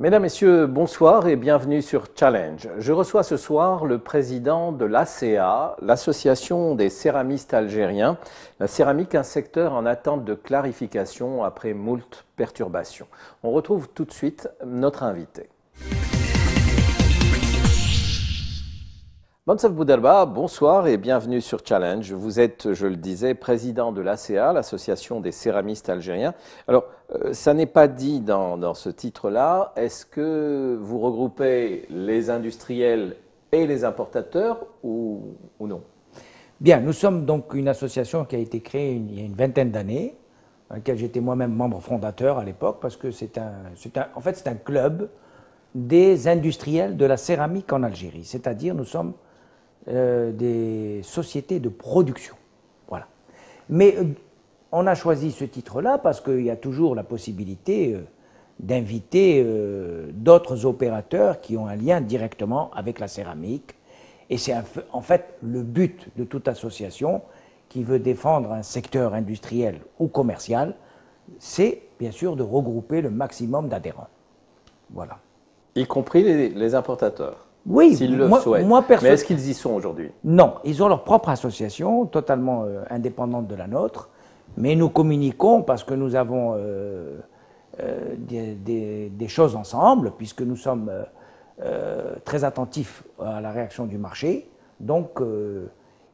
Mesdames, Messieurs, bonsoir et bienvenue sur Challenge. Je reçois ce soir le président de l'ACA, l'Association des céramistes algériens. La céramique, un secteur en attente de clarification après moult perturbations. On retrouve tout de suite notre invité. Monsef Boudelba, bonsoir et bienvenue sur Challenge. Vous êtes, je le disais, président de l'ACA, l'Association des céramistes algériens. Alors, ça n'est pas dit dans ce titre-là. Est-ce que vous regroupez les industriels et les importateurs ou non? Bien, nous sommes donc une association qui a été créée il y a une vingtaine d'années, dans laquelle j'étais moi-même membre fondateur à l'époque, parce que c'est un club des industriels de la céramique en Algérie. C'est-à-dire, nous sommes des sociétés de production. Voilà. Mais on a choisi ce titre-là parce qu'il y a toujours la possibilité d'inviter d'autres opérateurs qui ont un lien directement avec la céramique. Et c'est en fait le but de toute association qui veut défendre un secteur industriel ou commercial, c'est bien sûr de regrouper le maximum d'adhérents. Voilà. Y compris les importateurs? Oui, s'ils le souhaitent. Mais est-ce qu'ils y sont aujourd'hui? Non, ils ont leur propre association, totalement indépendante de la nôtre, mais nous communiquons parce que nous avons des choses ensemble, puisque nous sommes très attentifs à la réaction du marché. Donc,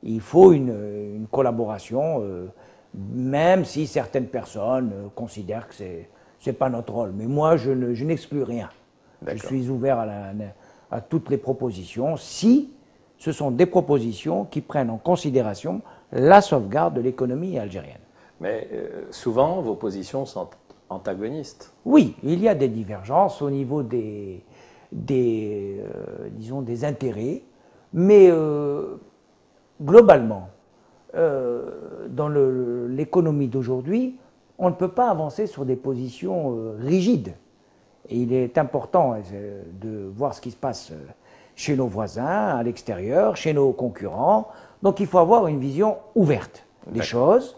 il faut une collaboration, même si certaines personnes considèrent que ce n'est pas notre rôle. Mais moi, je n'exclus rien. Je suis ouvert à toutes les propositions, si ce sont des propositions qui prennent en considération la sauvegarde de l'économie algérienne. Mais souvent, vos positions sont antagonistes. Oui, il y a des divergences au niveau disons, des intérêts, mais globalement, dans l'économie d'aujourd'hui, on ne peut pas avancer sur des positions rigides. Et il est important de voir ce qui se passe chez nos voisins, à l'extérieur, chez nos concurrents. Donc il faut avoir une vision ouverte des choses.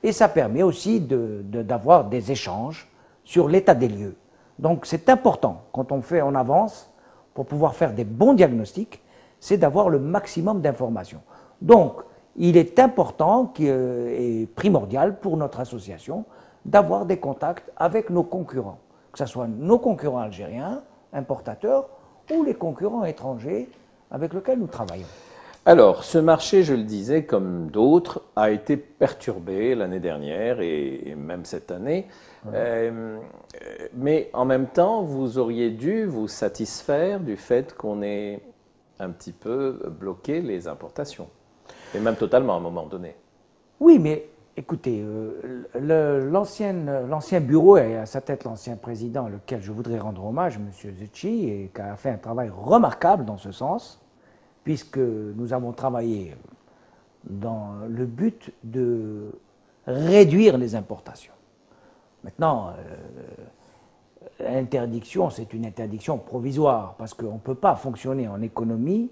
Et ça permet aussi d'avoir des échanges sur l'état des lieux. Donc c'est important, quand on avance, pour pouvoir faire des bons diagnostics, c'est d'avoir le maximum d'informations. Donc il est important et primordial pour notre association d'avoir des contacts avec nos concurrents, que ce soit nos concurrents algériens, importateurs, ou les concurrents étrangers avec lesquels nous travaillons. Alors, ce marché, je le disais, comme d'autres, a été perturbé l'année dernière et même cette année. Mais en même temps, vous auriez dû vous satisfaire du fait qu'on ait un petit peu bloqué les importations, et même totalement à un moment donné. Oui, mais écoutez, l'ancien bureau, et à sa tête l'ancien président, auquel je voudrais rendre hommage, M. Zecchi, et qui a fait un travail remarquable dans ce sens, puisque nous avons travaillé dans le but de réduire les importations. Maintenant, l'interdiction, c'est une interdiction provisoire, parce qu'on ne peut pas fonctionner en économie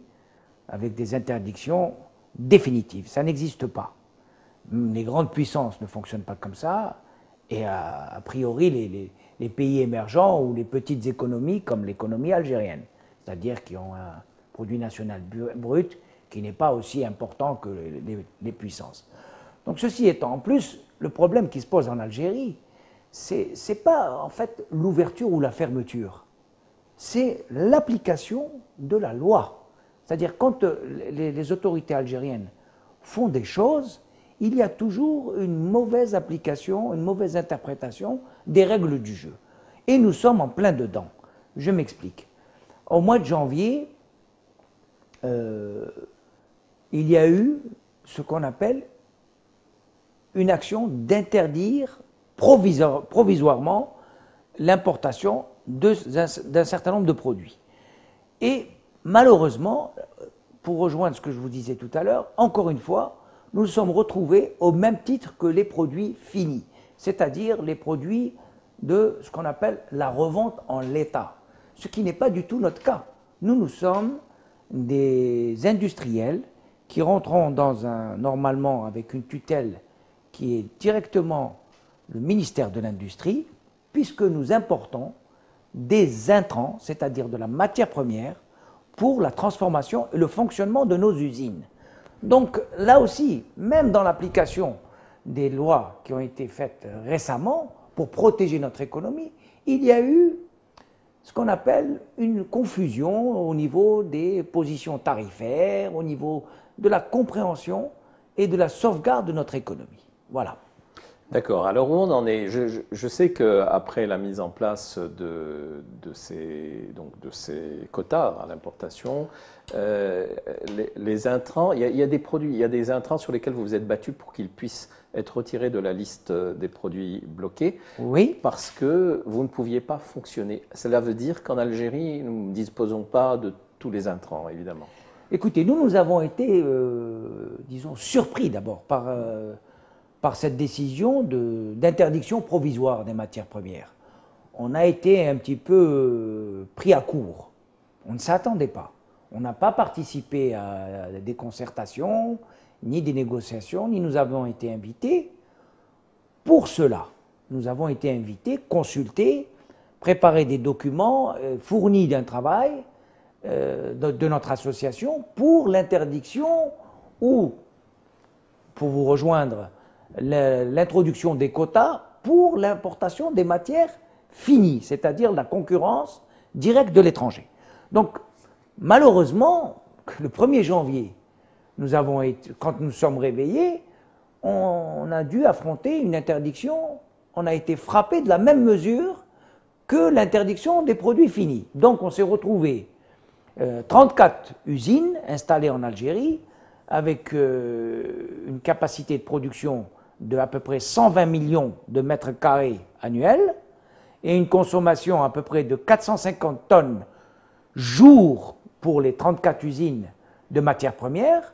avec des interdictions définitives. Ça n'existe pas. Les grandes puissances ne fonctionnent pas comme ça, et a priori les pays émergents ou les petites économies comme l'économie algérienne, c'est-à-dire qui ont un produit national brut qui n'est pas aussi important que les puissances. Donc ceci étant, en plus, le problème qui se pose en Algérie, c'est pas en fait l'ouverture ou la fermeture, c'est l'application de la loi. C'est-à-dire quand les autorités algériennes font des choses, il y a toujours une mauvaise application, une mauvaise interprétation des règles du jeu. Et nous sommes en plein dedans. Je m'explique. Au mois de janvier, il y a eu ce qu'on appelle une action d'interdire provisoirement l'importation d'un certain nombre de produits. Et malheureusement, pour rejoindre ce que je vous disais tout à l'heure, encore une fois, nous nous sommes retrouvés au même titre que les produits finis, c'est-à-dire les produits de ce qu'on appelle la revente en l'état, ce qui n'est pas du tout notre cas. Nous sommes des industriels qui rentrons normalement avec une tutelle qui est directement le ministère de l'Industrie, puisque nous importons des intrants, c'est-à-dire de la matière première, pour la transformation et le fonctionnement de nos usines. Donc là aussi, même dans l'application des lois qui ont été faites récemment pour protéger notre économie, il y a eu ce qu'on appelle une confusion au niveau des positions tarifaires, au niveau de la compréhension et de la sauvegarde de notre économie. Voilà. D'accord. Alors où on en est? Je sais qu'après la mise en place de ces quotas à l'importation, les intrants, il y a des produits, il y a des intrants sur lesquels vous vous êtes battu pour qu'ils puissent être retirés de la liste des produits bloqués. Oui. Parce que vous ne pouviez pas fonctionner. Cela veut dire qu'en Algérie, nous ne disposons pas de tous les intrants, évidemment. Écoutez, nous avons été, disons, surpris d'abord par cette décision d'interdiction provisoire des matières premières. On a été un petit peu pris à court. On ne s'attendait pas. On n'a pas participé à des concertations, ni des négociations, ni nous avons été invités. Pour cela, nous avons été invités, consultés, préparer des documents, fournis d'un travail de notre association pour l'interdiction ou, pour vous rejoindre, l'introduction des quotas pour l'importation des matières finies, c'est-à-dire la concurrence directe de l'étranger. Donc, malheureusement, le 1er janvier, quand nous sommes réveillés, on a dû affronter une interdiction, on a été frappé de la même mesure que l'interdiction des produits finis. Donc, on s'est retrouvé 34 usines installées en Algérie avec une capacité de production de à peu près 120 millions de mètres carrés annuels et une consommation à peu près de 450 tonnes jour pour les 34 usines de matières premières,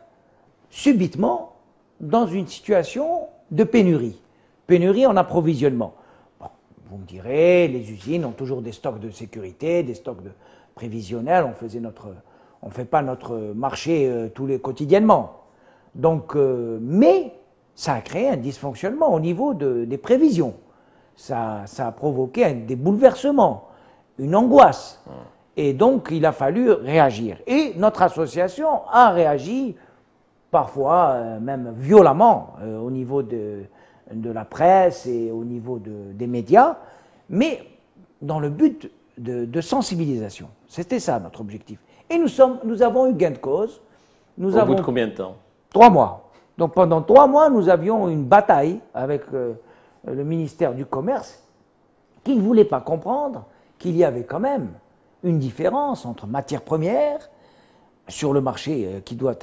subitement dans une situation de pénurie. Pénurie en approvisionnement. Bon, vous me direz, les usines ont toujours des stocks de sécurité, des stocks prévisionnels, on ne fait pas notre marché quotidiennement. Donc, mais ça a créé un dysfonctionnement au niveau des prévisions. Ça a provoqué des bouleversements, une angoisse. Et donc, il a fallu réagir. Et notre association a réagi, parfois même violemment, au niveau de la presse et au niveau des médias, mais dans le but de sensibilisation. C'était ça notre objectif. Et nous avons eu gain de cause. Au bout de combien de temps? 3 mois. Donc pendant 3 mois, nous avions une bataille avec le ministère du Commerce qui ne voulait pas comprendre qu'il y avait quand même une différence entre matières premières sur le marché qui doit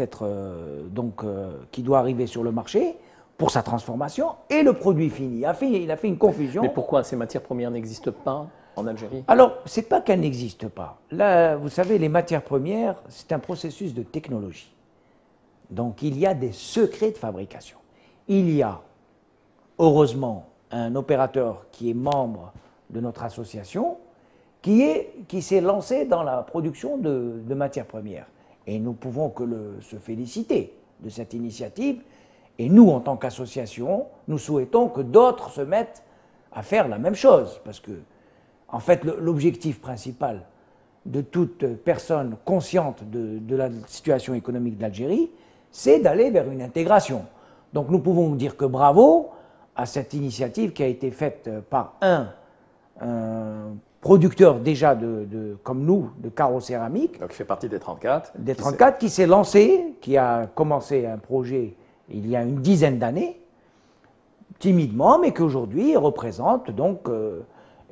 arriver sur le marché pour sa transformation et le produit fini. Il a fait une confusion. Mais pourquoi ces matières premières n'existent pas en Algérie? Alors, ce n'est pas qu'elles n'existent pas. Là, vous savez, les matières premières, c'est un processus de technologie. Donc, il y a des secrets de fabrication. Il y a, heureusement, un opérateur qui est membre de notre association qui s'est lancé dans la production de matières premières. Et nous pouvons que se féliciter de cette initiative. Et nous, en tant qu'association, nous souhaitons que d'autres se mettent à faire la même chose. Parce que, en fait, l'objectif principal de toute personne consciente de la situation économique de l'Algérie, c'est d'aller vers une intégration. Donc nous pouvons dire que bravo à cette initiative qui a été faite par un producteur déjà comme nous, de carreaux céramiques. Donc il fait partie des 34. Des 34 qui s'est lancé, qui a commencé un projet il y a une dizaine d'années, timidement, mais qui aujourd'hui représente donc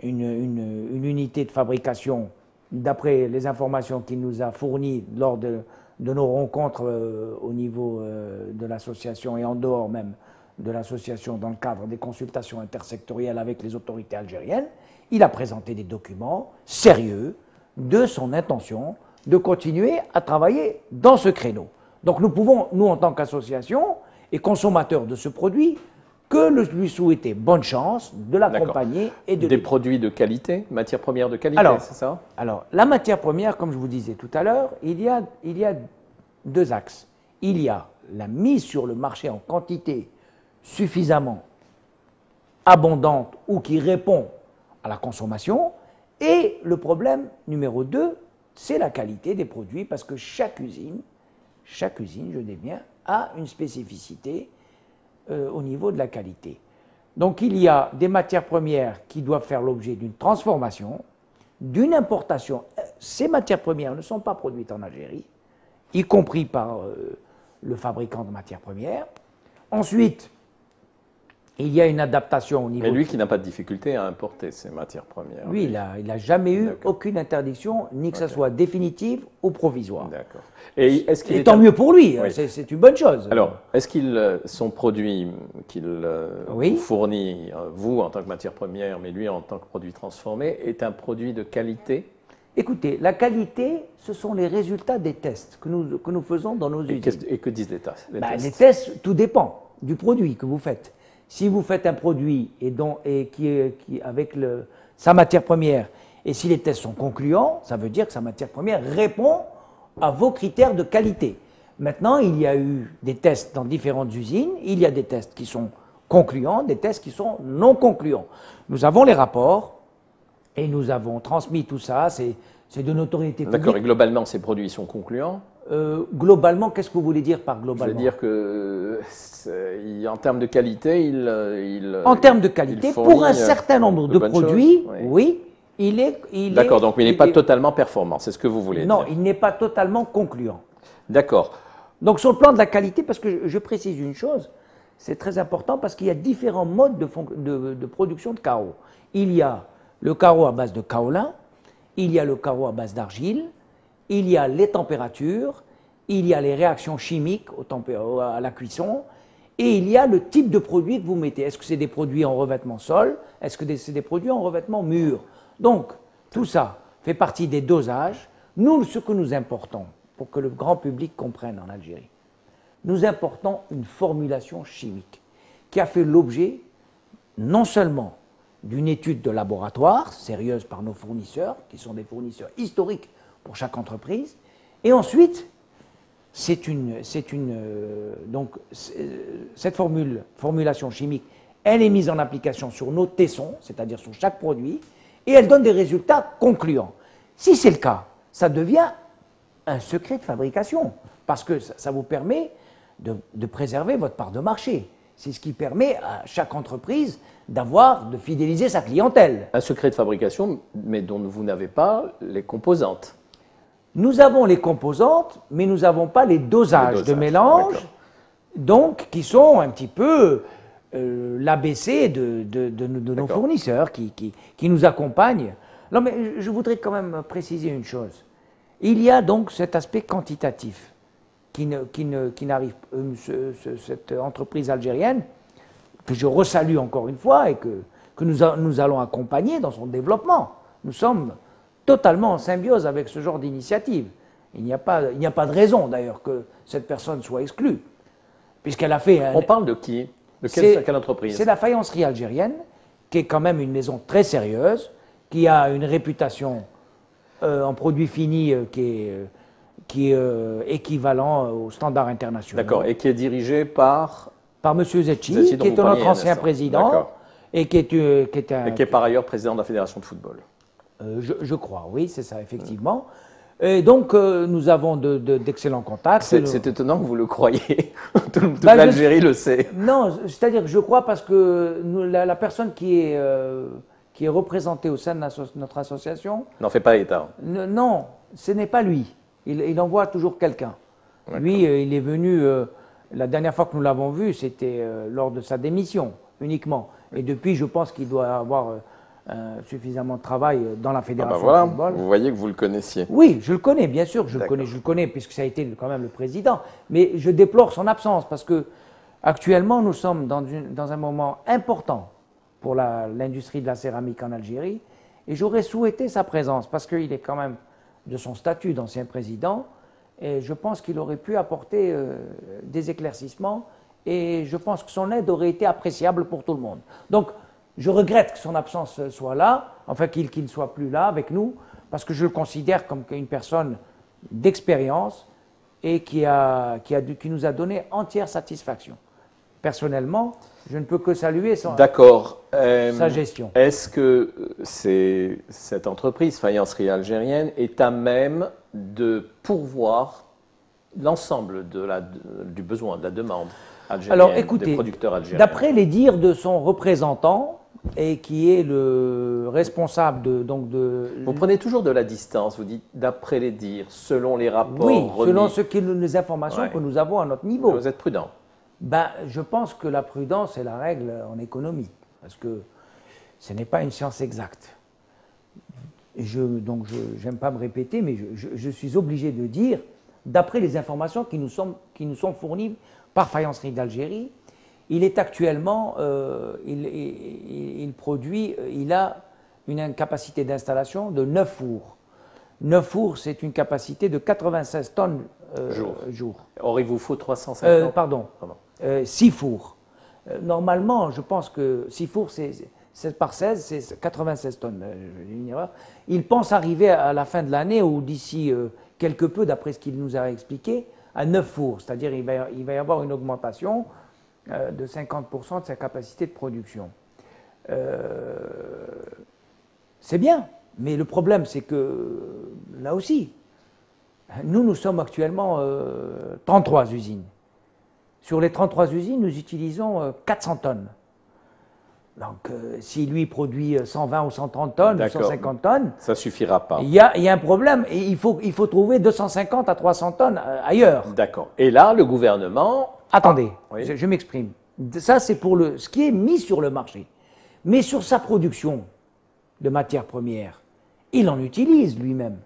une unité de fabrication, d'après les informations qu'il nous a fournies lors de nos rencontres au niveau de l'association et en dehors même de l'association dans le cadre des consultations intersectorielles avec les autorités algériennes. Il a présenté des documents sérieux de son intention de continuer à travailler dans ce créneau. Donc nous pouvons, nous en tant qu'association et consommateurs de ce produit, que lui souhaiter bonne chance, de l'accompagner et de... Des produits de qualité, matières premières de qualité, c'est ça? Alors, la matière première, comme je vous disais tout à l'heure, il y a 2 axes. Il y a la mise sur le marché en quantité suffisamment abondante ou qui répond à la consommation, Et le problème numéro 2, c'est la qualité des produits, parce que chaque usine, je dis bien, a une spécificité au niveau de la qualité. Donc il y a des matières premières qui doivent faire l'objet d'une transformation, d'une importation. Ces matières premières ne sont pas produites en Algérie, y compris par le fabricant de matières premières. Ensuite, il y a une adaptation au niveau... Mais lui qui n'a pas de difficulté à importer ces matières premières. Lui, il n'a jamais eu aucune interdiction, ni que ça soit définitive ou provisoire. D'accord. Et tant mieux pour lui, oui. C'est une bonne chose. Alors, est-ce qu'il, son produit qu'il vous fournit, vous en tant que matière première, mais lui en tant que produit transformé, est un produit de qualité? Écoutez, la qualité, ce sont les résultats des tests que nous faisons dans nos usines. Et que disent les tests? Les tests, tout dépend du produit que vous faites. Si vous faites un produit avec sa matière première, et si les tests sont concluants, ça veut dire que sa matière première répond à vos critères de qualité. Maintenant, il y a eu des tests dans différentes usines, il y a des tests qui sont concluants, des tests qui sont non concluants. Nous avons les rapports et nous avons transmis tout ça, c'est de notoriété publique. D'accord, et globalement, ces produits sont concluants? Globalement, qu'est-ce que vous voulez dire par globalement? Je veux dire que, en termes de qualité, en termes de qualité, pour un certain nombre de produits, oui, il est... D'accord, donc il n'est pas totalement performant, c'est ce que vous voulez dire? Non, il n'est pas totalement concluant. D'accord. Donc sur le plan de la qualité, parce que je précise une chose, c'est très important parce qu'il y a différents modes de production de carreaux. Il y a le carreau à base de kaolin, il y a le carreau à base d'argile, il y a les températures, il y a les réactions chimiques à la cuisson, et il y a le type de produit que vous mettez. Est-ce que c'est des produits en revêtement sol? Est-ce que c'est des produits en revêtement mur? Donc, tout ça fait partie des dosages. Nous, ce que nous importons, pour que le grand public comprenne en Algérie, nous importons une formulation chimique qui a fait l'objet non seulement d'une étude de laboratoire sérieuse par nos fournisseurs, qui sont des fournisseurs historiques pour chaque entreprise, et ensuite, cette formulation chimique, elle est mise en application sur nos tessons, c'est-à-dire sur chaque produit, et elle donne des résultats concluants. Si c'est le cas, ça devient un secret de fabrication, parce que ça vous permet de préserver votre part de marché. C'est ce qui permet à chaque entreprise de fidéliser sa clientèle. Un secret de fabrication, mais dont vous n'avez pas les composantes. Nous avons les composantes, mais nous n'avons pas les dosages de mélange, donc qui sont un petit peu l'ABC de nos fournisseurs qui nous accompagnent. Non, mais je voudrais quand même préciser une chose. Il y a donc cet aspect quantitatif qui n'arrive, cette entreprise algérienne, que je resalue encore une fois et que nous allons accompagner dans son développement. Nous sommes totalement en symbiose avec ce genre d'initiative. Il n'y a pas de raison d'ailleurs que cette personne soit exclue, puisqu'elle a fait... On parle de qui? De quelle entreprise? C'est la faïencerie algérienne, qui est quand même une maison très sérieuse, qui a une réputation en produits finis qui est équivalent aux standards internationaux. D'accord, et qui est dirigée par M. Zetchi, qui est notre ancien président, et qui est par ailleurs président de la Fédération de football. Je crois, oui, c'est ça, effectivement. Et donc, nous avons d'excellents contacts. C'est étonnant que vous le croyez. Toute l'Algérie le sait. Non, c'est-à-dire que je crois parce que la personne qui est représentée au sein de notre association... N'en fait pas état. Non, ce n'est pas lui. Il envoie toujours quelqu'un. Lui, il est venu... la dernière fois que nous l'avons vu, c'était lors de sa démission, uniquement. Et depuis, je pense qu'il doit avoir... suffisamment de travail dans la fédération de football. Vous voyez que vous le connaissiez. Oui, je le connais, bien sûr, je le connais puisque ça a été quand même le président. Mais je déplore son absence parce que actuellement nous sommes dans un moment important pour l'industrie de la céramique en Algérie et j'aurais souhaité sa présence parce qu'il est quand même de son statut d'ancien président et je pense qu'il aurait pu apporter des éclaircissements et je pense que son aide aurait été appréciable pour tout le monde. Donc, je regrette que son absence soit là, enfin qu'il ne soit plus là avec nous, parce que je le considère comme une personne d'expérience et qui nous a donné entière satisfaction. personnellement, je ne peux que saluer D'accord. sa gestion. Est-ce que cette entreprise, Faïencerie Algérienne, est à même de pourvoir l'ensemble du besoin, de la demande algérienne, Alors écoutez, des producteurs algériens? d'après les dires de son représentant, et qui est le responsable de... Vous prenez toujours de la distance, vous dites d'après les dires, selon les rapports Oui, remis. selon les informations que nous avons à notre niveau. Vous êtes prudent. Ben, je pense que la prudence est la règle en économie, parce que ce n'est pas une science exacte. Donc, je n'aime pas me répéter, mais je suis obligé de dire, d'après les informations qui nous sont fournies par Faïencerie d'Algérie, il est actuellement, il a une capacité d'installation de 9 fours. 9 fours, c'est une capacité de 96 tonnes jour. Or, il vous faut 350. Pardon. 6 fours. Normalement, je pense que 6 fours, c'est par 16, c'est 96 tonnes. Une erreur. Il pense arriver à la fin de l'année, ou d'ici quelque peu, d'après ce qu'il nous a expliqué, à 9 fours. C'est-à-dire qu'il va y avoir une augmentation de 50% de sa capacité de production. C'est bien, mais le problème, c'est que, là aussi, nous sommes actuellement 33 usines. Sur les 33 usines, nous utilisons 400 tonnes. Donc, si lui produit 120 ou 130 tonnes, ou 150 tonnes, ça ne suffira pas. Il y a un problème et il faut trouver 250 à 300 tonnes ailleurs. D'accord. Et là, le gouvernement... Attendez, oui. je m'exprime. Ça, c'est pour ce qui est mis sur le marché. Mais sur sa production de matières premières, il en utilise lui-même.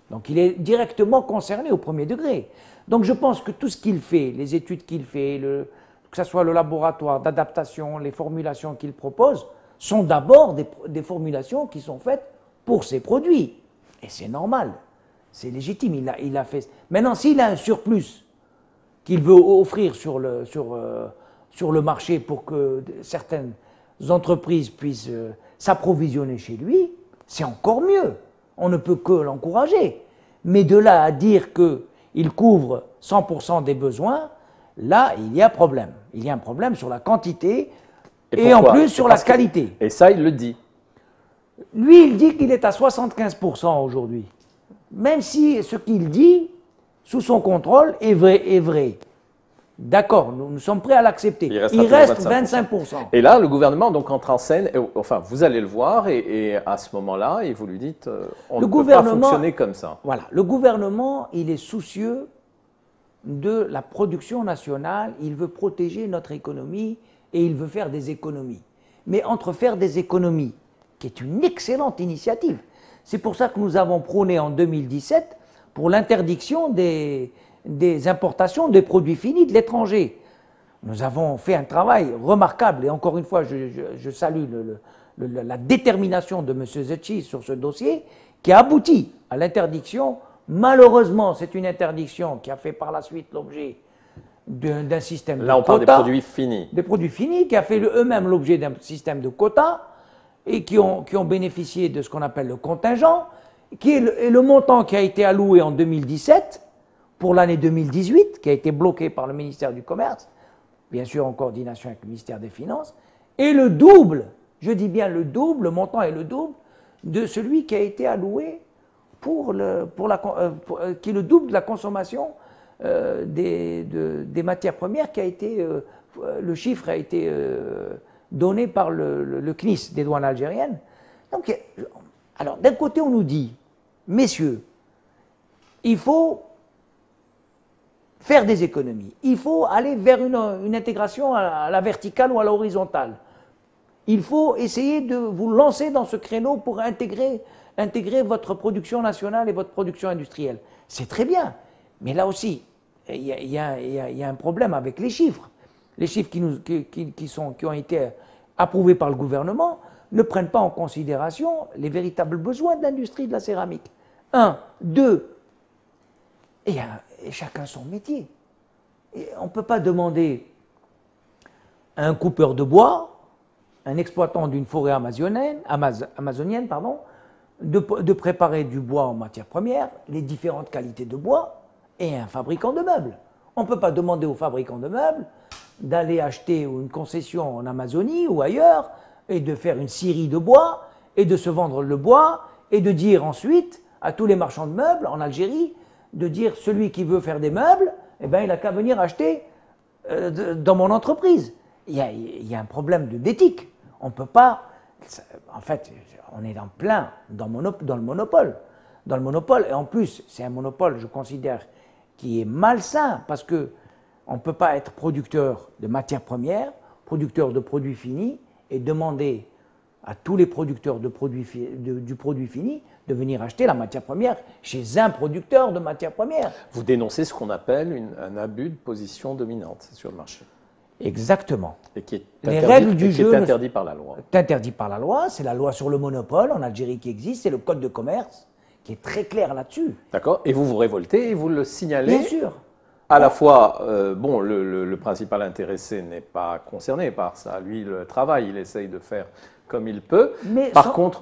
Donc, il est directement concerné au premier degré. Donc, je pense que tout ce qu'il fait, les études qu'il fait, que ce soit le laboratoire d'adaptation, les formulations qu'il propose, sont d'abord des formulations qui sont faites pour ses produits. Et c'est normal, c'est légitime, il a fait. Maintenant, s'il a un surplus qu'il veut offrir sur le marché pour que certaines entreprises puissent s'approvisionner chez lui, c'est encore mieux. On ne peut que l'encourager. Mais de là à dire qu'il couvre 100% des besoins, là, il y a problème. Il y a un problème sur la quantité et en plus sur la qualité. Et ça, il le dit. Lui, il dit qu'il est à 75% aujourd'hui. Même si ce qu'il dit, sous son contrôle, est vrai. D'accord, nous sommes prêts à l'accepter. Il reste 25%. Et là, le gouvernement donc entre en scène. Enfin, vous allez le voir et à ce moment-là, et vous lui dites, on ne peut pas fonctionner comme ça. Voilà, le gouvernement, il est soucieux de la production nationale, il veut protéger notre économie et il veut faire des économies. Mais entre faire des économies, qui est une excellente initiative, c'est pour ça que nous avons prôné en 2017 pour l'interdiction des importations des produits finis de l'étranger. Nous avons fait un travail remarquable et encore une fois, je salue la détermination de M. Zetchi sur ce dossier qui a abouti à l'interdiction. Malheureusement, c'est une interdiction qui a fait par la suite l'objet d'un système de quotas. Là, on parle des produits finis. Des produits finis qui a fait eux-mêmes l'objet d'un système de quotas et qui ont bénéficié de ce qu'on appelle le contingent, qui est le montant qui a été alloué en 2017 pour l'année 2018, qui a été bloqué par le ministère du Commerce, bien sûr en coordination avec le ministère des Finances, et le double, je dis bien le double, le montant est le double de celui qui a été alloué qui est le double de la consommation des matières premières qui a été, le chiffre a été donné par le CNIS des douanes algériennes. Donc, alors, d'un côté, on nous dit, messieurs, il faut faire des économies, il faut aller vers une intégration à la verticale ou à l'horizontale. Il faut essayer de vous lancer dans ce créneau pour intégrer votre production nationale et votre production industrielle. C'est très bien, mais là aussi, il y a un problème avec les chiffres. Les chiffres qui ont été approuvés par le gouvernement ne prennent pas en considération les véritables besoins de l'industrie de la céramique. Un, deux, et chacun son métier. Et on ne peut pas demander à un coupeur de bois, un exploitant d'une forêt amazonienne, de préparer du bois en matière première, les différentes qualités de bois, et un fabricant de meubles. On ne peut pas demander aux fabricants de meubles d'aller acheter une concession en Amazonie ou ailleurs et de faire une scierie de bois et de se vendre le bois et de dire ensuite à tous les marchands de meubles en Algérie, de dire celui qui veut faire des meubles, eh ben, il n'a qu'à venir acheter dans mon entreprise. Il y a un problème d'éthique. On ne peut pas... En fait, on est en plein dans le monopole. Dans le monopole, et en plus, c'est un monopole, je considère, qui est malsain, parce qu'on ne peut pas être producteur de matières premières, producteur de produits finis, et demander à tous les producteurs du produit fini de venir acheter la matière première chez un producteur de matière première. Vous dénoncez ce qu'on appelle un abus de position dominante sur le marché. Exactement. Et qui est les interdit, règles du jeu qui est interdit par la loi. C'est interdit par la loi, c'est la loi sur le monopole en Algérie qui existe, c'est le code de commerce qui est très clair là-dessus. D'accord. Et vous vous révoltez et vous le signalez. Bien sûr. À la fois, bon, le principal intéressé n'est pas concerné par ça. Lui, le travail, il essaye de faire comme il peut. Mais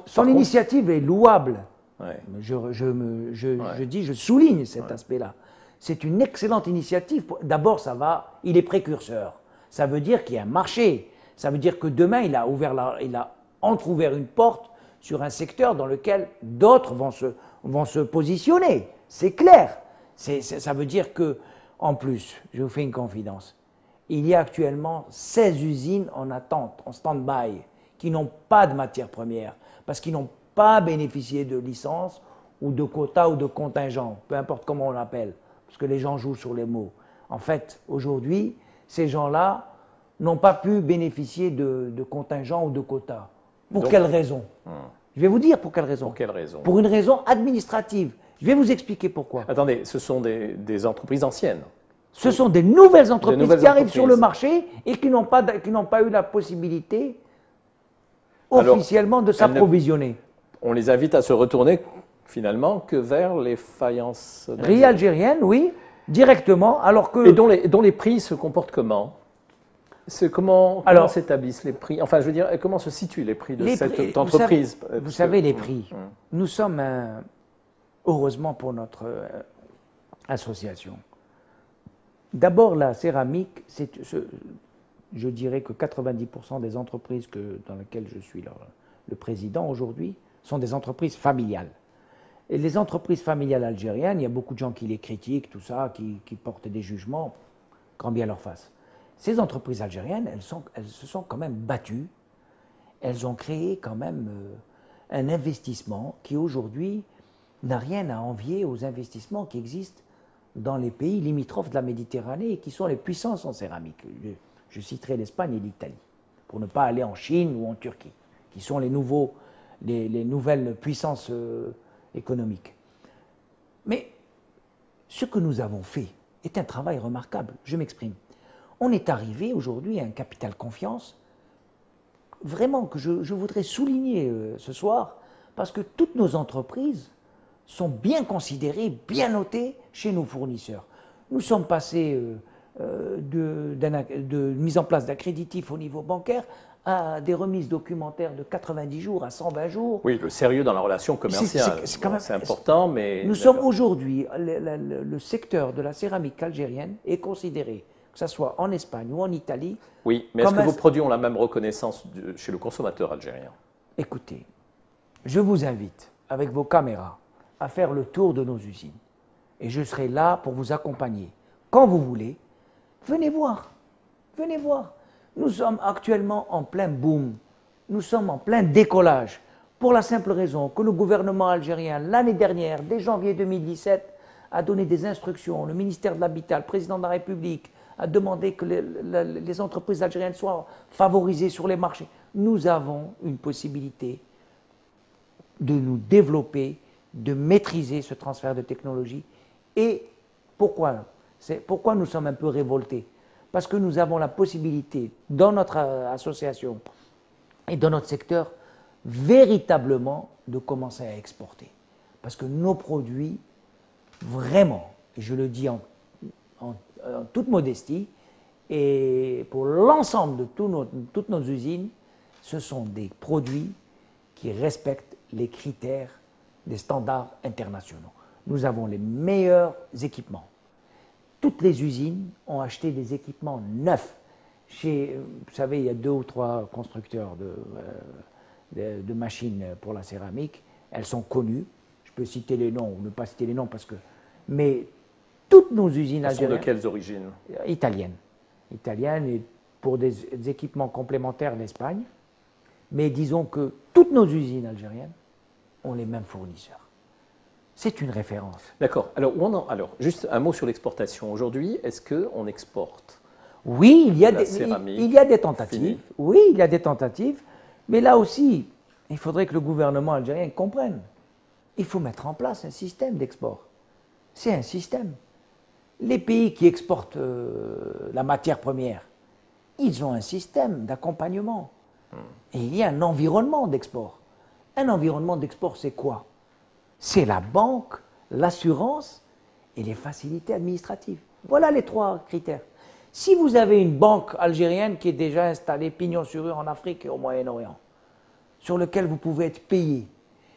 son initiative est louable. Ouais. Je souligne cet aspect-là. C'est une excellente initiative. D'abord, il est précurseur. Ça veut dire qu'il y a un marché. Ça veut dire que demain, il a entrouvert une porte sur un secteur dans lequel d'autres vont se positionner. C'est clair. Ça veut dire que, en plus, je vous fais une confidence, il y a actuellement 16 usines en attente, en stand-by, qui n'ont pas de matières premières, parce qu'ils n'ont pas bénéficié de licence ou de quotas ou de contingents, peu importe comment on l'appelle, parce que les gens jouent sur les mots. En fait, aujourd'hui, ces gens-là n'ont pas pu bénéficier de contingents ou de quotas. Pour quelle raison? Je vais vous dire pour quelle raison. Pour quelle raison? Pour une raison administrative. Je vais vous expliquer pourquoi. Attendez, ce sont des entreprises anciennes. Ce sont des nouvelles entreprises qui arrivent sur le marché et qui n'ont pas eu la possibilité officiellement de s'approvisionner. On les invite à se retourner finalement que vers les faïences riz algériennes, oui, directement, alors que... Et dont les prix se comportent comment? Comment s'établissent les prix? Enfin, je veux dire, comment se situent les prix de cette entreprise? Vous savez, les prix. Nous sommes, heureusement pour notre association, d'abord la céramique, je dirais que 90% des entreprises dans lesquelles je suis le président aujourd'hui sont des entreprises familiales. Et les entreprises familiales algériennes, il y a beaucoup de gens qui les critiquent, tout ça, qui portent des jugements, quand bien leur face. Ces entreprises algériennes, elles se sont quand même battues. Elles ont créé quand même un investissement qui aujourd'hui n'a rien à envier aux investissements qui existent dans les pays limitrophes de la Méditerranée et qui sont les puissances en céramique. Je citerai l'Espagne et l'Italie, pour ne pas aller en Chine ou en Turquie, qui sont les nouvelles puissances économiques. Mais ce que nous avons fait est un travail remarquable, je m'exprime. On est arrivé aujourd'hui à un capital confiance, vraiment que je voudrais souligner ce soir, parce que toutes nos entreprises sont bien considérées, bien notées chez nos fournisseurs. Nous sommes passés de mise en place d'accréditifs au niveau bancaire à des remises documentaires de 90 jours à 120 jours. Oui, le sérieux dans la relation commerciale, c'est important, mais... Nous sommes aujourd'hui, le secteur de la céramique algérienne est considéré, que ce soit en Espagne ou en Italie... Oui, mais est-ce que vos produits ont la même reconnaissance chez le consommateur algérien? Écoutez, je vous invite, avec vos caméras, à faire le tour de nos usines. Et je serai là pour vous accompagner. Quand vous voulez, venez voir. Venez voir. Nous sommes actuellement en plein boom. Nous sommes en plein décollage. Pour la simple raison que le gouvernement algérien, l'année dernière, dès janvier 2017, a donné des instructions. Le ministère de l'Habitat, le président de la République, a demandé que les entreprises algériennes soient favorisées sur les marchés. Nous avons une possibilité de nous développer, de maîtriser ce transfert de technologie. Et pourquoi nous sommes un peu révoltés? Parce que nous avons la possibilité, dans notre association et dans notre secteur, véritablement de commencer à exporter. Parce que nos produits, vraiment, et je le dis en toute modestie, et pour l'ensemble de toutes nos usines, ce sont des produits qui respectent les critères des standards internationaux. Nous avons les meilleurs équipements. Toutes les usines ont acheté des équipements neufs, Vous savez, il y a 2 ou 3 constructeurs de machines pour la céramique. Elles sont connues. Je peux citer les noms ou ne pas citer les noms parce que. Mais toutes nos usines algériennes. Elles sont de quelles origines? Italiennes. Italiennes et pour des équipements complémentaires d'Espagne. Mais disons que toutes nos usines algériennes ont les mêmes fournisseurs. C'est une référence. D'accord. Alors, juste un mot sur l'exportation. Aujourd'hui, est-ce qu'on exporte? Oui, il y a des tentatives. Finie. Oui, il y a des tentatives. Mais là aussi, il faudrait que le gouvernement algérien comprenne. Il faut mettre en place un système d'export. C'est un système. Les pays qui exportent la matière première, ils ont un système d'accompagnement. Et il y a un environnement d'export. Un environnement d'export, c'est quoi? C'est la banque, l'assurance et les facilités administratives. Voilà les 3 critères. Si vous avez une banque algérienne qui est déjà installée pignon sur rue en Afrique et au Moyen-Orient, sur lequel vous pouvez être payé,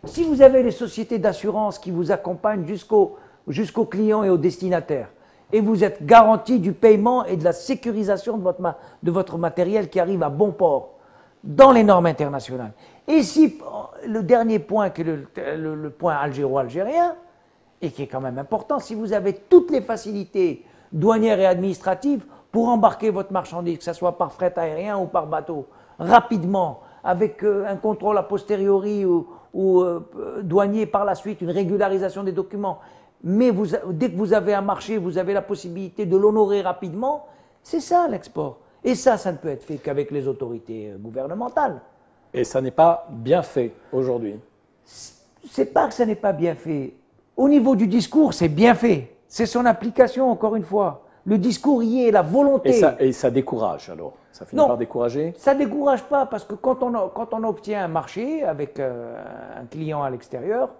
si vous avez les sociétés d'assurance qui vous accompagnent jusqu'aux clients et aux destinataires, et vous êtes garanti du paiement et de la sécurisation de votre matériel qui arrive à bon port, dans les normes internationales. Et si le dernier point, qui est le point algéro-algérien, et qui est quand même important, si vous avez toutes les facilités douanières et administratives pour embarquer votre marchandise, que ce soit par fret aérien ou par bateau, rapidement, avec un contrôle a posteriori ou douanier par la suite, une régularisation des documents, mais dès que vous avez un marché, vous avez la possibilité de l'honorer rapidement, c'est ça l'export. Et ça ne peut être fait qu'avec les autorités gouvernementales. Et ça n'est pas bien fait aujourd'hui. C'est pas que ça n'est pas bien fait. Au niveau du discours, c'est bien fait. C'est son application, encore une fois. Le discours y est, la volonté. Et ça décourage alors? Ça finit par décourager? Ça ne décourage pas parce que quand on obtient un marché avec un client à l'extérieur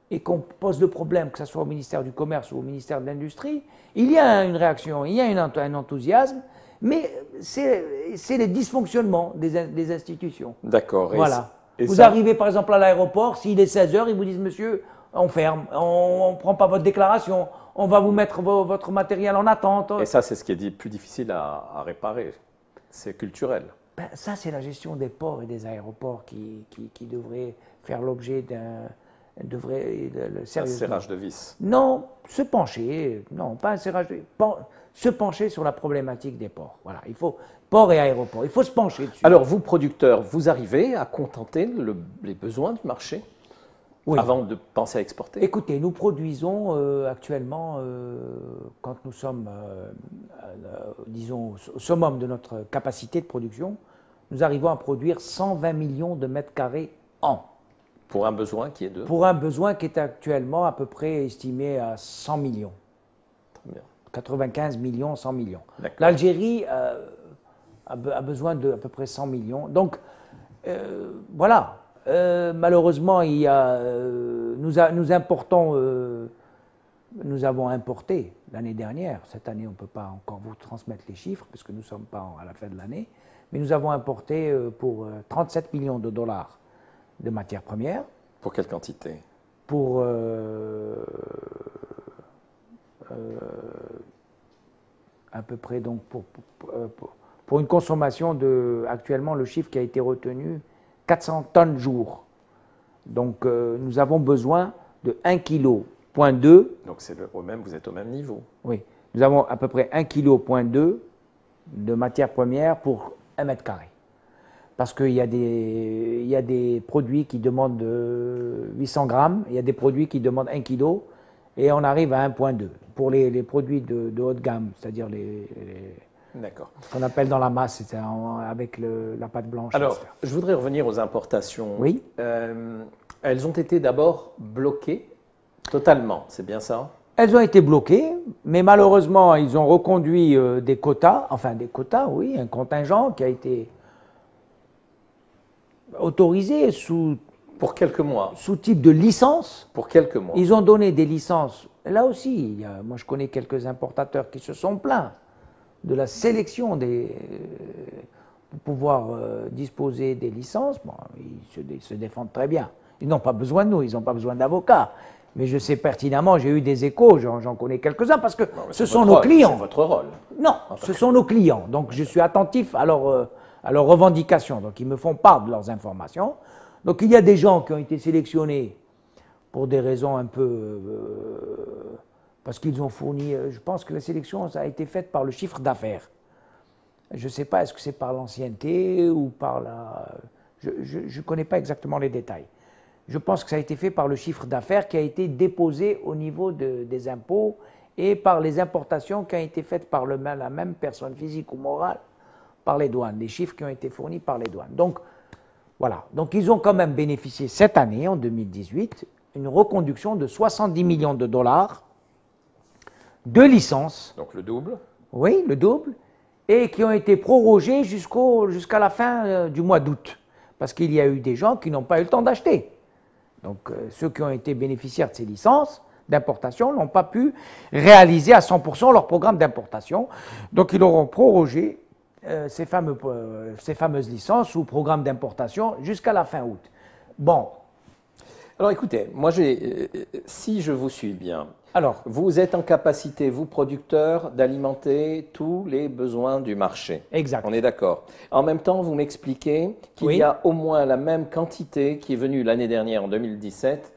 et qu'on pose le problème, que ce soit au ministère du Commerce ou au ministère de l'Industrie, il y a une réaction, il y a un enthousiasme. Mais c'est les dysfonctionnements des institutions. D'accord. Voilà. Vous arrivez par exemple à l'aéroport, s'il est 16 h, ils vous disent monsieur, on ferme, on ne prend pas votre déclaration, on va vous mettre votre matériel en attente. Et ça, c'est ce qui est plus difficile à réparer. C'est culturel. Ben, ça, c'est la gestion des ports et des aéroports qui devrait faire l'objet d'un. Un serrage de vis. Non, se pencher, non, pas un serrage de vis. Se pencher sur la problématique des ports. Voilà, il faut ports et aéroports. Il faut se pencher dessus. Alors, vous, producteurs, vous arrivez à contenter les besoins du marché avant de penser à exporter? Écoutez, nous produisons actuellement, quand nous sommes, disons, au summum de notre capacité de production, nous arrivons à produire 120 millions de mètres carrés an. Pour un besoin qui est de? Pour un besoin qui est actuellement à peu près estimé à 100 millions. Très bien. 95 millions, 100 millions. L'Algérie a besoin de à peu près 100 millions. Donc, voilà. Malheureusement, nous avons importé l'année dernière. Cette année, on ne peut pas encore vous transmettre les chiffres, parce que nous ne sommes pas à la fin de l'année. Mais nous avons importé pour 37 millions de dollars de matières premières. Pour quelle quantité? Pour à peu près, donc, pour une consommation de, actuellement, le chiffre qui a été retenu, 400 tonnes jour. Donc, nous avons besoin de 1,2 kg. Donc, vous êtes au même niveau. Oui. Nous avons à peu près 1,2 kg de matière première pour 1 mètre carré. Parce qu'il y a des produits qui demandent 800 grammes, il y a des produits qui demandent 1 kg, et on arrive à 1,2 pour les produits de haut de gamme, c'est-à-dire ce qu'on appelle dans la masse, avec la pâte blanche. Alors, etc. je voudrais revenir aux importations. Oui. Elles ont été d'abord bloquées totalement, c'est bien ça? Elles ont été bloquées, mais malheureusement, ils ont reconduit des quotas, oui, un contingent qui a été autorisé pour quelques mois. Sous type de licence. Pour quelques mois. Ils ont donné des licences. Là aussi, moi je connais quelques importateurs qui se sont plaints de la sélection pour pouvoir disposer des licences. Bon, ils se défendent très bien. Ils n'ont pas besoin de nous, ils n'ont pas besoin d'avocats. Mais je sais pertinemment, j'ai eu des échos, j'en connais quelques-uns, parce que ce sont nos rôle, clients. C'est votre rôle. Non, ce sont nos clients. Donc je suis attentif à leurs revendications. Donc ils me font part de leurs informations. Donc il y a des gens qui ont été sélectionnés pour des raisons un peu... parce qu'ils ont fourni... je pense que la sélection, ça a été faite par le chiffre d'affaires. Je ne sais pas, est-ce que c'est par l'ancienneté ou par la... Je ne connais pas exactement les détails. Je pense que ça a été fait par le chiffre d'affaires qui a été déposé au niveau des impôts et par les importations qui ont été faites par la même personne physique ou morale par les douanes, les chiffres qui ont été fournis par les douanes. Donc, voilà. Donc, ils ont quand même bénéficié cette année, en 2018, une reconduction de 70 millions de dollars de licences. Donc, le double. Oui, le double. Et qui ont été prorogés jusqu'à la fin du mois d'août. Parce qu'il y a eu des gens qui n'ont pas eu le temps d'acheter. Donc, ceux qui ont été bénéficiaires de ces licences d'importation n'ont pas pu réaliser à 100% leur programme d'importation. Donc, ils auront prorogé ces fameuses licences ou programmes d'importation jusqu'à la fin août. Bon. Alors, écoutez, moi, si je vous suis bien, alors, vous êtes en capacité, vous, producteurs, d'alimenter tous les besoins du marché. Exact. On est d'accord. En même temps, vous m'expliquez qu'il y a au moins la même quantité qui est venue l'année dernière, en 2017,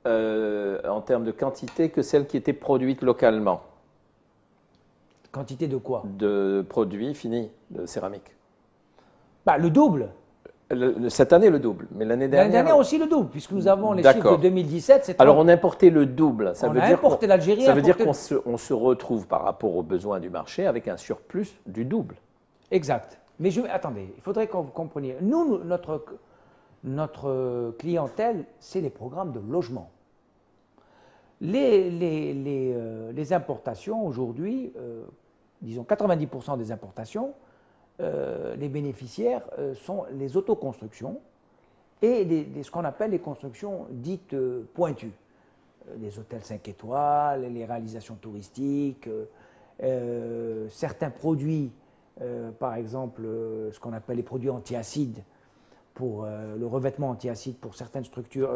en termes de quantité, que celle qui était produite localement. Quantité de quoi? De produits finis, de céramique. Bah, le double. Cette année, le double, mais l'année dernière... L'année dernière aussi le double, puisque nous avons les chiffres de 2017. Alors, on a importé le double. Ça veut dire l'Algérie. Ça veut dire qu'on se retrouve par rapport aux besoins du marché avec un surplus du double. Exact. Mais attendez, il faudrait que vous compreniez. Nous, notre clientèle, c'est les programmes de logement. Les importations, aujourd'hui, disons 90% des importations, les bénéficiaires sont les autoconstructions et ce qu'on appelle les constructions dites pointues. Les hôtels 5 étoiles, les réalisations touristiques, certains produits, par exemple ce qu'on appelle les produits anti-acides, pour le revêtement anti-acide pour certaines structures,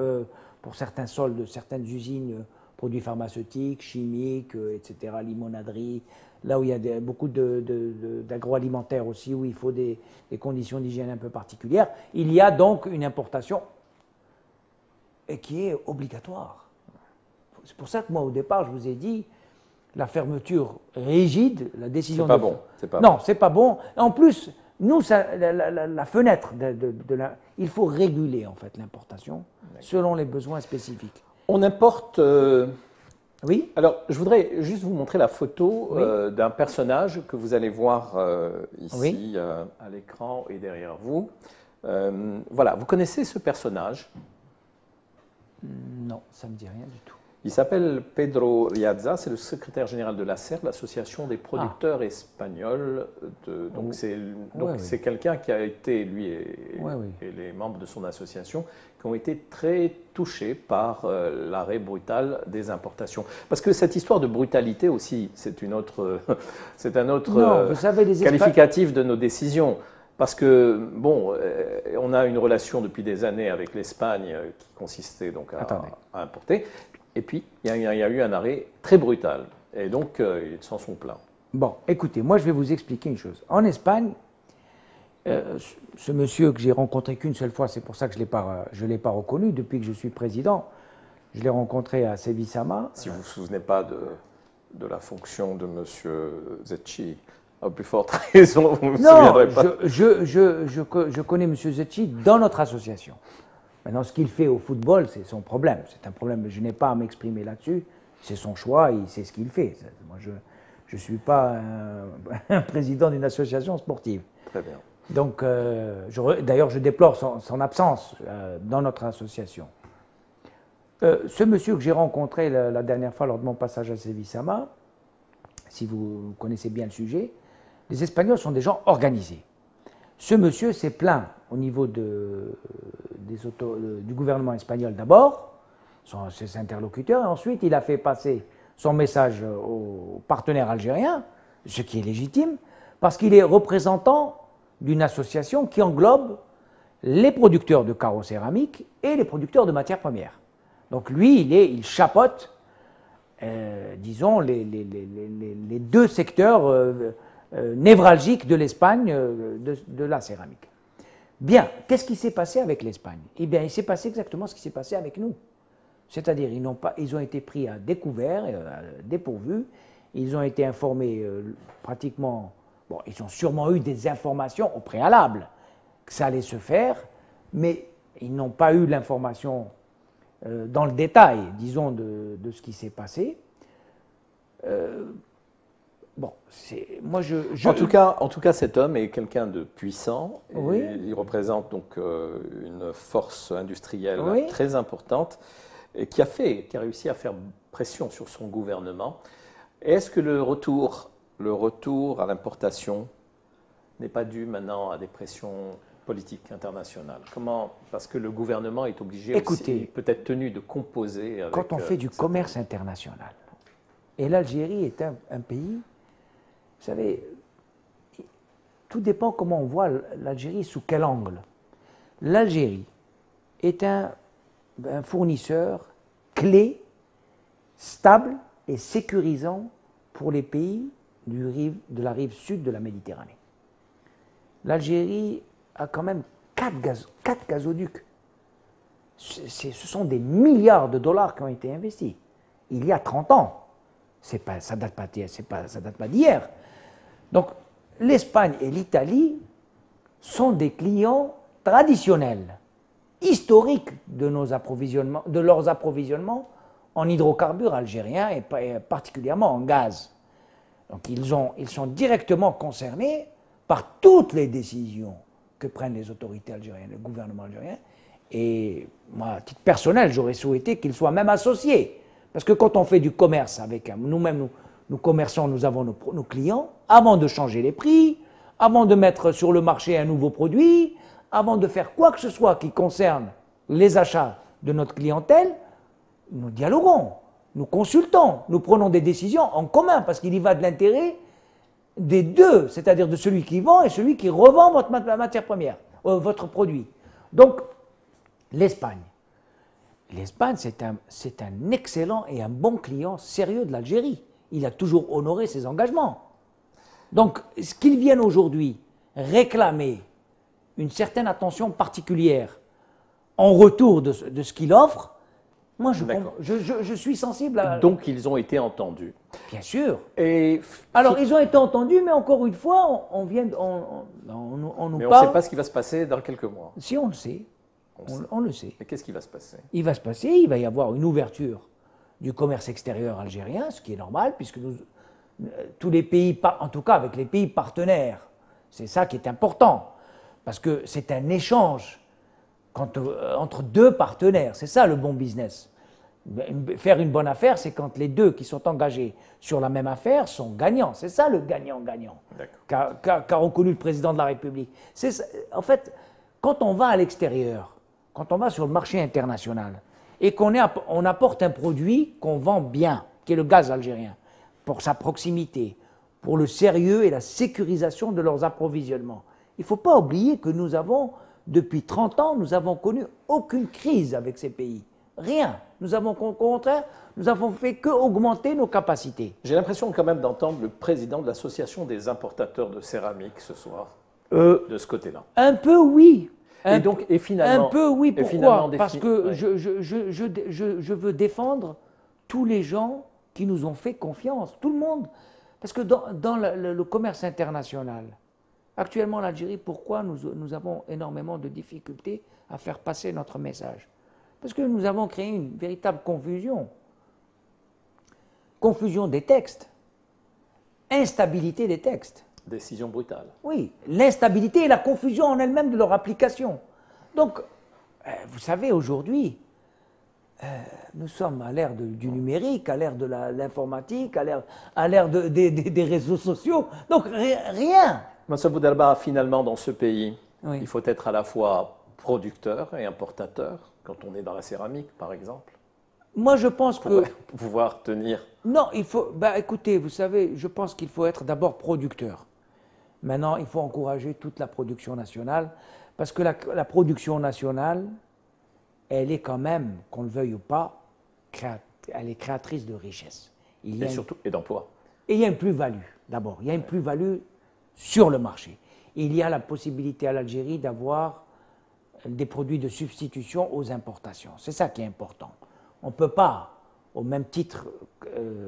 pour certains sols de certaines usines, produits pharmaceutiques, chimiques, etc., limonaderie. Là où il y a beaucoup d'agroalimentaire aussi, où il faut des conditions d'hygiène un peu particulières, il y a donc une importation qui est obligatoire. C'est pour ça que moi, au départ, je vous ai dit, la fermeture rigide, la décision... C'est pas bon. Non, c'est pas bon. En plus, nous, la fenêtre, il faut réguler en fait l'importation selon les besoins spécifiques. On importe... Oui. Alors, je voudrais juste vous montrer la photo d'un personnage que vous allez voir ici à l'écran et derrière vous. Voilà, vous connaissez ce personnage? Non, ça ne me dit rien du tout. Il s'appelle Pedro Riaza, c'est le secrétaire général de l'ACER, l'association des producteurs espagnols. Donc c'est quelqu'un qui a été, lui et les membres de son association, qui ont été très touchés par l'arrêt brutal des importations. Parce que cette histoire de brutalité aussi, c'est un autre qualificatif de nos décisions. Parce que, bon, on a une relation depuis des années avec l'Espagne qui consistait donc à importer. Et puis, il y a eu un arrêt très brutal. Et donc, ils s'en sont plaints. Bon, écoutez, moi, je vais vous expliquer une chose. En Espagne, ce monsieur que j'ai rencontré qu'une seule fois, c'est pour ça que je ne l'ai pas reconnu depuis que je suis président. Je l'ai rencontré à Sevilla. Si vous ne vous souvenez pas de la fonction de monsieur Zecchi, à plus forte raison, vous ne vous souviendrez pas. Je connais M. Zecchi dans notre association. Maintenant, ce qu'il fait au football, c'est son problème. C'est un problème, je n'ai pas à m'exprimer là-dessus. C'est son choix, il sait ce qu'il fait. Moi, je ne suis pas un président d'une association sportive. Très bien. Donc, d'ailleurs, je déplore son absence dans notre association. Ce monsieur que j'ai rencontré la dernière fois lors de mon passage à Sevilla, si vous connaissez bien le sujet, les Espagnols sont des gens organisés. Ce monsieur s'est plaint au niveau du gouvernement espagnol d'abord, ses interlocuteurs, et ensuite il a fait passer son message aux partenaires algériens, ce qui est légitime, parce qu'il est représentant d'une association qui englobe les producteurs de carreaux céramiques et les producteurs de matières premières. Donc lui, il chapeaute, disons, les deux secteurs névralgiques de l'Espagne, de la céramique. Bien, qu'est-ce qui s'est passé avec l'Espagne? Eh bien, il s'est passé exactement ce qui s'est passé avec nous. C'est-à-dire, ils ont été pris à découvert, à dépourvu, ils ont été informés pratiquement, bon, ils ont sûrement eu des informations au préalable que ça allait se faire, mais ils n'ont pas eu l'information dans le détail, disons, de ce qui s'est passé. Bon, moi En tout cas, cet homme est quelqu'un de puissant. Oui. Il représente donc une force industrielle Oui. très importante et qui a réussi à faire pression sur son gouvernement. Est-ce que le retour à l'importation n'est pas dû maintenant à des pressions politiques internationales? Comment? Parce que le gouvernement est obligé, peut-être tenu de composer avec... Quand on fait du commerce international, et l'Algérie est un pays, vous savez, tout dépend comment on voit l'Algérie, sous quel angle. L'Algérie est un fournisseur clé, stable et sécurisant pour les pays de la rive sud de la Méditerranée. L'Algérie a quand même 4 gazoducs. Ce sont des milliards de dollars qui ont été investis il y a 30 ans. Ça date pas d'hier. Donc, l'Espagne et l'Italie sont des clients traditionnels, historiques de leurs approvisionnements en hydrocarbures algériens et particulièrement en gaz. Donc, ils sont directement concernés par toutes les décisions que prennent les autorités algériennes, le gouvernement algérien. Et moi, à titre personnel, j'aurais souhaité qu'ils soient même associés. Parce que quand on fait du commerce avec nous-mêmes, nous commerçons, nous avons nos clients, avant de changer les prix, avant de mettre sur le marché un nouveau produit, avant de faire quoi que ce soit qui concerne les achats de notre clientèle, nous dialoguons, nous consultons, nous prenons des décisions en commun, parce qu'il y va de l'intérêt des deux, c'est-à-dire de celui qui vend et celui qui revend votre matière première, votre produit. Donc, l'Espagne, c'est un excellent et un bon client sérieux de l'Algérie. Il a toujours honoré ses engagements. Donc, ce qu'ils viennent aujourd'hui réclamer une certaine attention particulière en retour de ce qu'il offre, moi, je suis sensible à... Donc, ils ont été entendus. Bien sûr. Et alors, ils ont été entendus, mais encore une fois, on nous parle... Mais on ne sait pas ce qui va se passer dans quelques mois. Si, on le sait. On le sait. Mais qu'est-ce qui va se passer? Il va y avoir une ouverture du commerce extérieur algérien, ce qui est normal, puisque tous les pays, en tout cas avec les pays partenaires, c'est ça qui est important, parce que c'est un échange entre deux partenaires, c'est ça le bon business. Faire une bonne affaire, c'est quand les deux qui sont engagés sur la même affaire sont gagnants, c'est ça le gagnant-gagnant, qu'a reconnu le président de la République. En fait, quand on va à l'extérieur, quand on va sur le marché international et on apporte un produit qu'on vend bien, qui est le gaz algérien, pour sa proximité, pour le sérieux et la sécurisation de leurs approvisionnements. Il ne faut pas oublier que depuis 30 ans, nous n'avons connu aucune crise avec ces pays. Rien. Au contraire, nous avons fait qu'augmenter nos capacités. J'ai l'impression quand même d'entendre le président de l'association des importateurs de céramique ce soir, de ce côté-là. Un peu oui. Finalement, un peu oui, pourquoi? Parce que je veux défendre tous les gens qui nous ont fait confiance, tout le monde. Parce que dans le commerce international, actuellement l'Algérie, pourquoi nous avons énormément de difficultés à faire passer notre message? Parce que nous avons créé une véritable confusion. Confusion des textes, instabilité des textes. Décision brutale. Oui, l'instabilité et la confusion en elle-même de leur application. Donc, vous savez, aujourd'hui, nous sommes à l'ère du numérique, à l'ère de l'informatique, à l'ère des réseaux sociaux. Donc, rien. Massa Boudarba, finalement, dans ce pays, oui. Il faut être à la fois producteur et importateur, quand on est dans la céramique, par exemple. Moi, je pense que... Pour pouvoir tenir... Non, il faut... écoutez, vous savez, je pense qu'il faut être d'abord producteur. Maintenant, il faut encourager toute la production nationale, parce que la production nationale elle est quand même, qu'on le veuille ou pas, elle est créatrice de richesse. Et d'emploi. Et il y a une plus-value, d'abord. Il y a une plus-value sur le marché. Il y a la possibilité à l'Algérie d'avoir des produits de substitution aux importations. C'est ça qui est important. On ne peut pas, au même titre,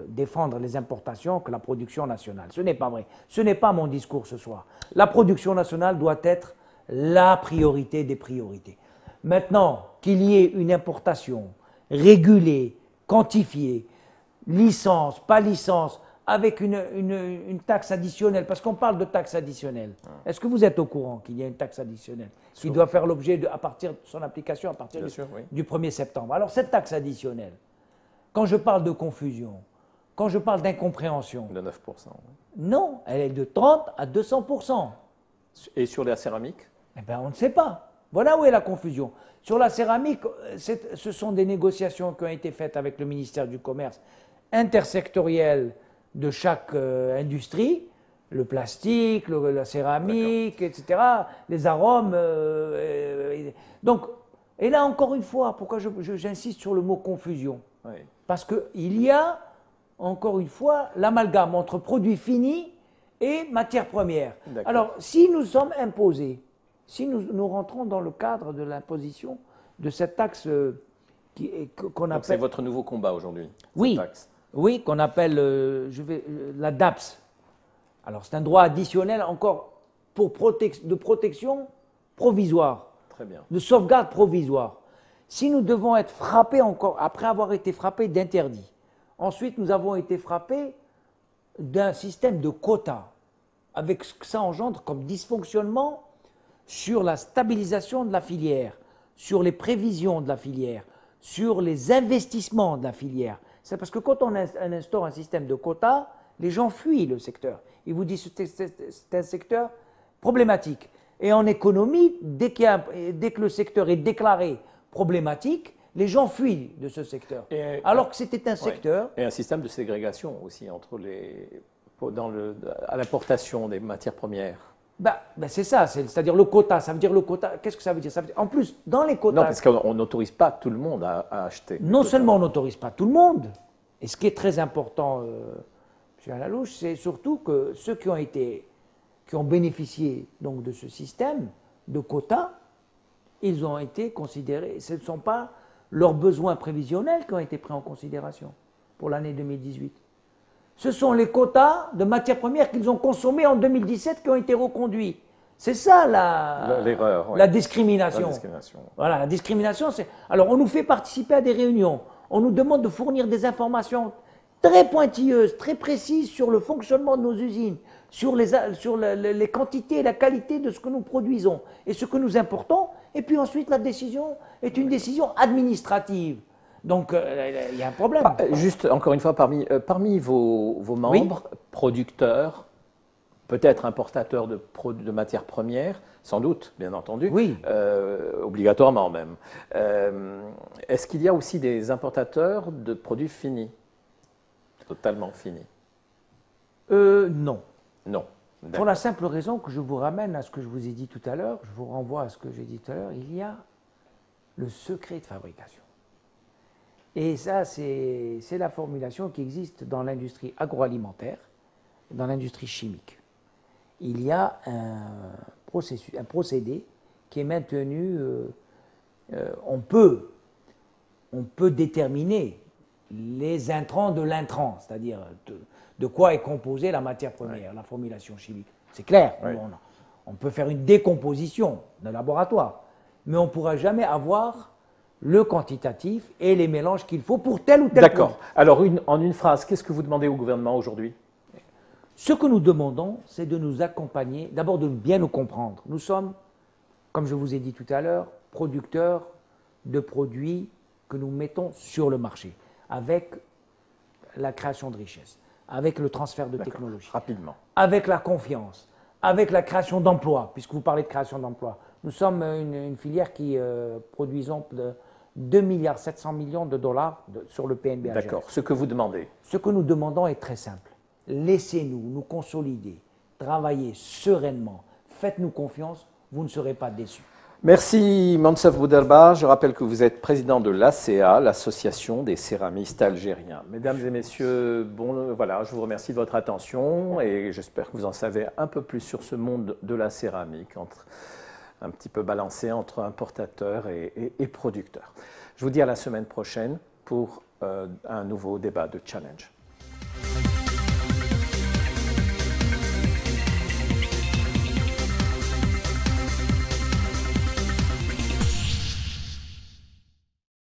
défendre les importations que la production nationale. Ce n'est pas vrai. Ce n'est pas mon discours ce soir. La production nationale doit être la priorité des priorités. Maintenant, qu'il y ait une importation régulée, quantifiée, licence, pas licence, avec une taxe additionnelle, parce qu'on parle de taxe additionnelle. Est-ce que vous êtes au courant qu'il y a une taxe additionnelle qui doit faire l'objet, à partir de son application, à partir du 1er septembre? Alors cette taxe additionnelle, quand je parle de confusion, quand je parle d'incompréhension… De 9%. Non, elle est de 30 à 200%. Et sur la céramique? Eh bien, on ne sait pas. Voilà où est la confusion. Sur la céramique, ce sont des négociations qui ont été faites avec le ministère du Commerce, intersectorielles de chaque industrie, le plastique, la céramique, etc., les arômes. Donc, et là, encore une fois, pourquoi j'insiste sur le mot confusion? Oui. Parce qu'il y a, encore une fois, l'amalgame entre produits finis et matières premières. Alors, si nous sommes imposés, si nous rentrons dans le cadre de l'imposition de cette taxe qu'on appelle… C'est votre nouveau combat aujourd'hui, oui, cette taxe. Oui, qu'on appelle la DAPS. Alors, c'est un droit additionnel encore de protection provisoire, très bien, de sauvegarde provisoire. Si nous devons être frappés encore, après avoir été frappés d'interdit, ensuite nous avons été frappés d'un système de quotas, avec ce que ça engendre comme dysfonctionnement sur la stabilisation de la filière, sur les prévisions de la filière, sur les investissements de la filière. C'est parce que quand on instaure un système de quotas, les gens fuient le secteur. Ils vous disent que c'est un secteur problématique. Et en économie, dès que le secteur est déclaré problématique, les gens fuient de ce secteur. Alors que c'était un secteur… Et un système de ségrégation aussi à l'importation des matières premières. C'est ça, c'est-à-dire le quota. Ça veut dire le quota. Qu'est-ce que ça veut dire, en plus, dans les quotas… Non, parce qu'on n'autorise pas tout le monde à acheter. Non seulement on n'autorise pas tout le monde, et ce qui est très important, M. Alalouche, c'est surtout que ceux qui ont bénéficié donc, de ce système de quotas, ils ont été considérés, ce ne sont pas leurs besoins prévisionnels qui ont été pris en considération pour l'année 2018. Ce sont les quotas de matières premières qu'ils ont consommés en 2017 qui ont été reconduits. C'est ça l'erreur, la discrimination. La discrimination. Voilà, la discrimination, c'est… Alors, on nous fait participer à des réunions. On nous demande de fournir des informations très pointilleuses, très précises sur le fonctionnement de nos usines, sur les quantités et la qualité de ce que nous produisons et ce que nous importons. Et puis ensuite, la décision est une décision administrative. Donc, il y a un problème. Juste, encore une fois, parmi vos membres, producteurs, peut-être importateurs de matières premières, sans doute, bien entendu, obligatoirement même, est-ce qu'il y a aussi des importateurs de produits finis, totalement finis? Non. Non. Pour la simple raison que je vous ramène à ce que je vous ai dit tout à l'heure, je vous renvoie à ce que j'ai dit tout à l'heure, il y a le secret de fabrication. Et ça, c'est la formulation qui existe dans l'industrie agroalimentaire, dans l'industrie chimique. Il y a un procédé qui est maintenu. On peut déterminer les intrants de l'intrant, c'est-à-dire de quoi est composée la matière première, la formulation chimique. C'est clair, on peut faire une décomposition d'un laboratoire, mais on ne pourra jamais avoir le quantitatif et les mélanges qu'il faut pour tel ou tel produit. D'accord. Alors, en une phrase, qu'est-ce que vous demandez au gouvernement aujourd'hui? Ce que nous demandons, c'est de nous accompagner, d'abord de bien nous comprendre. Nous sommes, comme je vous ai dit tout à l'heure, producteurs de produits que nous mettons sur le marché, avec la création de richesses, avec le transfert de technologie, rapidement, avec la confiance, avec la création d'emplois, puisque vous parlez de création d'emplois. Nous sommes une filière qui produisons 2,7 milliards de dollars sur le PNB. D'accord. Ce que vous demandez? Ce que nous demandons est très simple. Laissez-nous nous consolider, travailler sereinement. Faites-nous confiance, vous ne serez pas déçus. Merci Mansef Bouderba. Je rappelle que vous êtes président de l'ACA, l'Association des céramistes algériens. Mesdames et messieurs, voilà, je vous remercie de votre attention et j'espère que vous en savez un peu plus sur ce monde de la céramique, un petit peu balancé entre importateurs et producteurs. Je vous dis à la semaine prochaine pour un nouveau débat de Challenge.